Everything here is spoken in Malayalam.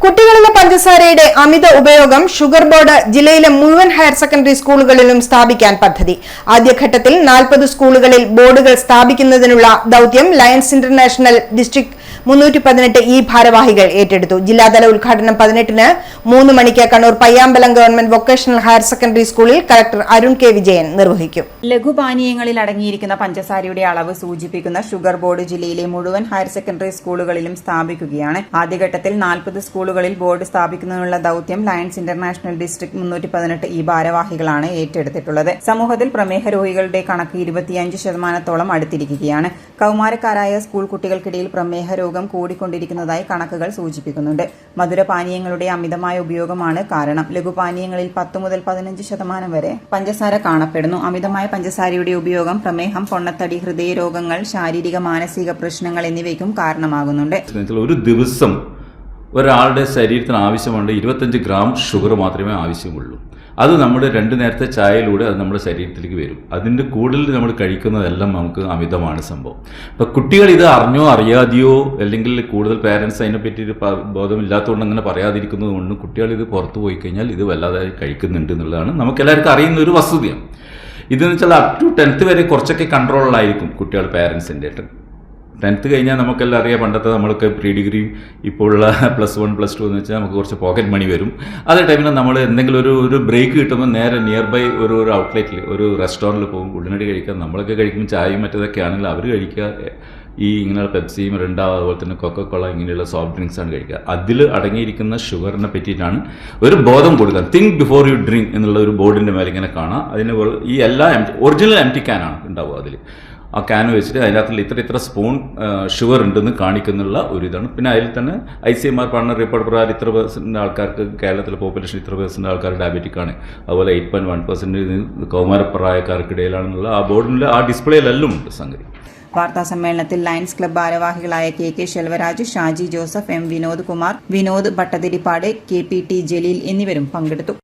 കുട്ടികളിലെ പഞ്ചസാരയുടെ അമിത ഉപയോഗം ഷുഗർ ബോർഡ് ജില്ലയിലെ മുഴുവൻ ഹയർ സെക്കൻഡറി സ്കൂളുകളിലും സ്ഥാപിക്കാൻ പദ്ധതി. ആദ്യഘട്ടത്തിൽ 40 സ്കൂളുകളിൽ ബോർഡുകൾ സ്ഥാപിക്കുന്നതിനുള്ള ദൌത്യം ലയൺസ് ഇന്റർനാഷണൽ ഡിസ്ട്രിക്ട് 318 ഈ ഭാരവാഹികൾ ഏറ്റെടുത്തു. ജില്ലാതല ഉദ്ഘാടനം 18-ന് 3 മണിക്ക് Kannur Payyambalam government vocational higher secondary സ്കൂളിൽ കളക്ടർ അരുൺ കെ വിജയൻ നിർവഹിക്കും. ലഘുപാനീയങ്ങളിൽ അടങ്ങിയിരിക്കുന്ന പഞ്ചസാരയുടെ അളവ് സൂചിപ്പിക്കുന്ന ഷുഗർ ബോർഡ് ജില്ലയിലെ മുഴുവൻ ഹയർ സെക്കൻഡറി സ്കൂളുകളിലും സ്ഥാപിക്കുകയാണ്. ആദ്യഘട്ടത്തിൽ 40 സ്കൂളുകളിൽ ബോർഡ് സ്ഥാപിക്കുന്നതിനുള്ള ദൌത്യം ലയൺസ് ഇന്റർനാഷണൽ ഡിസ്ട്രിക്ട് 318 ഈ ഭാരവാഹികളാണ് ഏറ്റെടുത്തിട്ടുള്ളത്. സമൂഹത്തിൽ പ്രമേഹ രോഗികളുടെ കണക്ക് 25% അടുത്തിരിക്കുകയാണ്. കൌമാരക്കാരായ സ്കൂൾ കുട്ടികൾക്കിടയിൽ പ്രമേഹ രോഗം കൂടിക്കൊണ്ടിരിക്കുന്നതായി കണക്കുകൾ സൂചിപ്പിക്കുന്നുണ്ട്. മധുരപാനീയങ്ങളുടെ അമിതമായ ഉപയോഗമാണ് കാരണം. ലഘുപാനീയങ്ങളിൽ 10 മുതൽ 15% വരെ പഞ്ചസാര കാണപ്പെടുന്നു. അമിതമായ പഞ്ചസാരയുടെ ഉപയോഗം പ്രമേഹം, പൊണ്ണത്തടി, ഹൃദയരോഗങ്ങൾ, ശാരീരിക മാനസിക പ്രശ്നങ്ങൾ എന്നിവയ്ക്കും കാരണമാകുന്നുണ്ട്. ഒരു ദിവസം ഒരാളുടെ ശരീരത്തിന് ആവശ്യമുണ്ട് 25 ഗ്രാം ഷുഗർ മാത്രമേ ആവശ്യമുള്ളൂ. അത് നമ്മുടെ 2 നേരത്തെ ചായയിലൂടെ അത് നമ്മുടെ ശരീരത്തിലേക്ക് വരും. അതിൻ്റെ കൂടുതൽ നമ്മൾ കഴിക്കുന്നതെല്ലാം നമുക്ക് അമിതമാണ് സംഭവം. അപ്പോൾ കുട്ടികൾ ഇത് അറിഞ്ഞോ അറിയാതെയോ അല്ലെങ്കിൽ കൂടുതൽ പേരൻസ് അതിനെപ്പറ്റി ഒരു ബോധമില്ലാത്തതുകൊണ്ട് അങ്ങനെ പറയാതിരിക്കുന്നത് കൊണ്ടും കുട്ടികൾ ഇത് പുറത്തു പോയി കഴിഞ്ഞാൽ ഇത് വല്ലാതെ കഴിക്കുന്നുണ്ട് എന്നുള്ളതാണ് നമുക്കെല്ലാവർക്കും അറിയുന്ന ഒരു വസ്തുതയാണ്. ഇതെന്ന് വെച്ചാൽ അപ് ടു 10th വരെ കുറച്ചൊക്കെ കൺട്രോളിലായിരിക്കും കുട്ടികൾ പേരൻസിൻ്റെ. 10th കഴിഞ്ഞാൽ നമുക്കെല്ലാം അറിയാം, പണ്ടത്തെ നമ്മൾക്ക് പ്രീ ഡിഗ്രിയും ഇപ്പോഴുള്ള +1 +2 എന്ന് വെച്ചാൽ നമുക്ക് കുറച്ച് പോക്കറ്റ് മണി വരും. അതേ ടൈമിൽ നമ്മൾ എന്തെങ്കിലും ഒരു ബ്രേക്ക് കിട്ടുമ്പോൾ നേരെ നിയർ ബൈ ഒരു ഔട്ട്ലെറ്റിൽ ഒരു റെസ്റ്റോറൻറ്റിൽ പോകും ഉടനടി കഴിക്കാൻ. നമ്മളൊക്കെ കഴിക്കുമ്പോൾ ചായയും മറ്റേതൊക്കെ ആണെങ്കിൽ അവർ കഴിക്കുക ഈ ഇങ്ങനെയുള്ള പെപ്സി, മിറിൻഡ, അതുപോലെ തന്നെ കൊക്കക്കോള ഇങ്ങനെയുള്ള സോഫ്റ്റ് ഡ്രിങ്ക്സാണ് കഴിക്കുക. അതിൽ അടങ്ങിയിരിക്കുന്ന ഷുഗറിനെ പറ്റിയിട്ടാണ് ഒരു ബോധം കൊടുക്കുക. തിങ്ക് ബിഫോർ യു ഡ്രിങ്ക് എന്നുള്ള ഒരു ബോർഡിൻ്റെ മേലെ ഇങ്ങനെ കാണാം. അതിന് ഈ എല്ലാ ഒറിജിനൽ എംറ്റി ക്യാനാണ് ഉണ്ടാവുക. അതിൽ ആ ക്യാൻ വെച്ചിട്ട് അതിനകത്ത് ഇത്ര സ്പൂൺ ഷുഗർ ഉണ്ടെന്ന് കാണിക്കുന്നുള്ള ഒരു ഇതാണ്. പിന്നെ അതിൽ തന്നെ ICMR പറഞ്ഞ റിപ്പോർട്ട് പ്രകാരം ഇത്ര % ആൾക്കാർക്ക് കേരളത്തിലെ പോപ്പുലേഷൻ ഇത്ര % ആൾക്കാർ ഡയബറ്റിക് ആണ്. അതുപോലെ 8.1% കൗമാരപ്രായക്കാർക്കിടയിലാണെന്നുള്ള ആ ബോർഡിൻ്റെ ആ ഡിസ്പ്ലേയിലെല്ലാം ഉണ്ട് സംഗതി. വാർത്താ സമ്മേളനത്തിൽ ലയൺസ് ക്ലബ്ബ് ഭാരവാഹികളായ KK Selvaraj, Shaji Joseph, M Vinod Kumar, Vinod Bhattathiripad, KPT Jaleel എന്നിവരും പങ്കെടുത്തു.